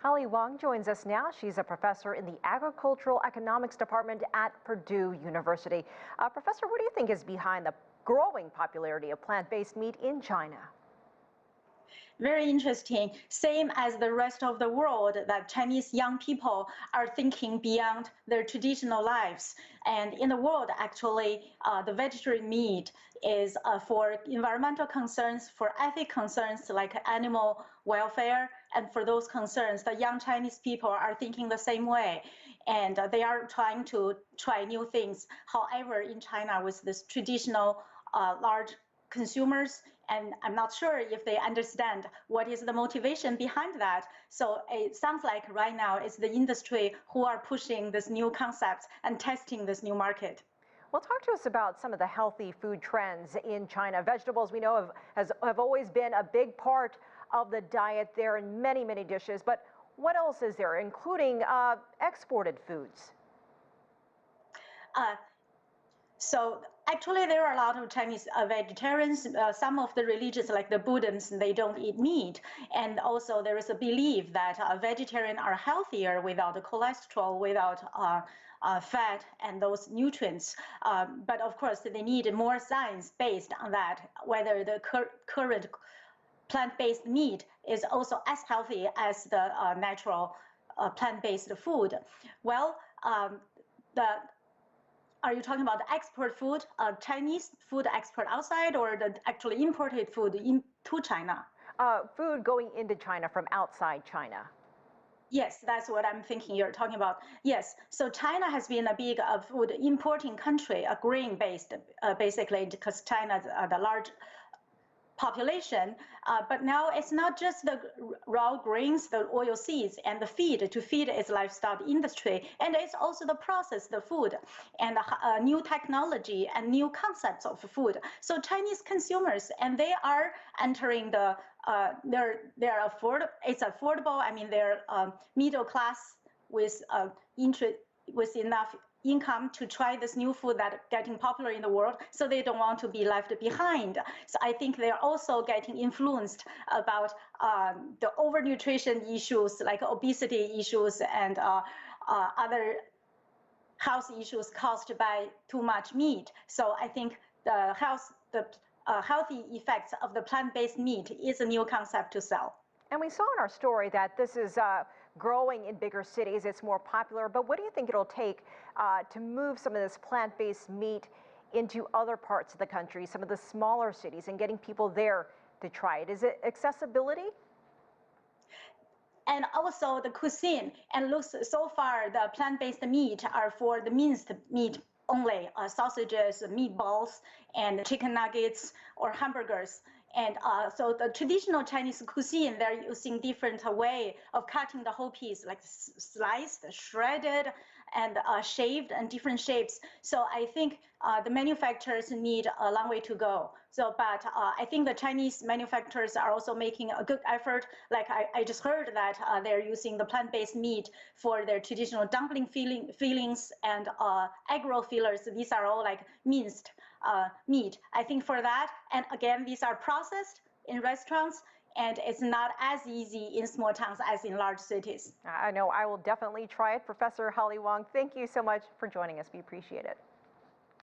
Holly Wang joins us now. She's a professor in the Agricultural Economics Department at Purdue University. Professor, what do you think is behind the growing popularity of plant-based meat in China? Very interesting. Same as the rest of the world, that Chinese young people are thinking beyond their traditional lives. And in the world, actually, the vegetarian meat is for environmental concerns, for ethic concerns like animal welfare, and for those concerns, the young Chinese people are thinking the same way. And they are trying to try new things. However, in China, with this traditional large consumers, and I'm not sure if they understand what is the motivation behind that. So it sounds like right now it's the industry who are pushing this new concept and testing this new market. Well, talk to us about some of the healthy food trends in China. Vegetables, we know, have always been a big part of the diet there in many, many dishes. But what else is there, including exported foods? So actually, there are a lot of Chinese vegetarians. Some of the religions, like the Buddhists, they don't eat meat. And also, there is a belief that vegetarians are healthier without the cholesterol, without fat and those nutrients. But of course, they need more science based on that, whether the current plant-based meat is also as healthy as the natural plant-based food. Well, are you talking about the export food, Chinese food export outside, or the actually imported food into China? Food going into China from outside China. Yes, that's what I'm thinking you're talking about. Yes, so China has been a big food importing country, a grain-based, basically, because China is the large population, but now it's not just the raw grains, the oil seeds, and the feed to feed its livestock industry, and it's also the process, the food, and new technology and new concepts of food. So Chinese consumers, and they are entering the, it's affordable. I mean, they're middle class with enough income to try this new food that's getting popular in the world, so they don't want to be left behind. So I think they're also getting influenced about the overnutrition issues, like obesity issues and other health issues caused by too much meat. So I think the healthy effects of the plant-based meat is a new concept to sell. And we saw in our story that this is growing in bigger cities. It's more popular. But what do you think it'll take to move some of this plant-based meat into other parts of the country, some of the smaller cities, and getting people there to try it? Is it accessibility? And also the cuisine. And looks so far, the plant-based meat are for the minced meat only, sausages, meatballs, and chicken nuggets or hamburgers. And so the traditional Chinese cuisine, they're using different way of cutting the whole piece, like sliced, shredded, and shaved, and different shapes. So I think the manufacturers need a long way to go. So, but I think the Chinese manufacturers are also making a good effort. Like I just heard that they're using the plant-based meat for their traditional dumpling fillings and egg roll fillers. These are all like minced meat. I think for that, and again, these are processed in restaurants, and it's not as easy in small towns as in large cities. I know I will definitely try it. Professor Holly Wang, thank you so much for joining us. We appreciate it.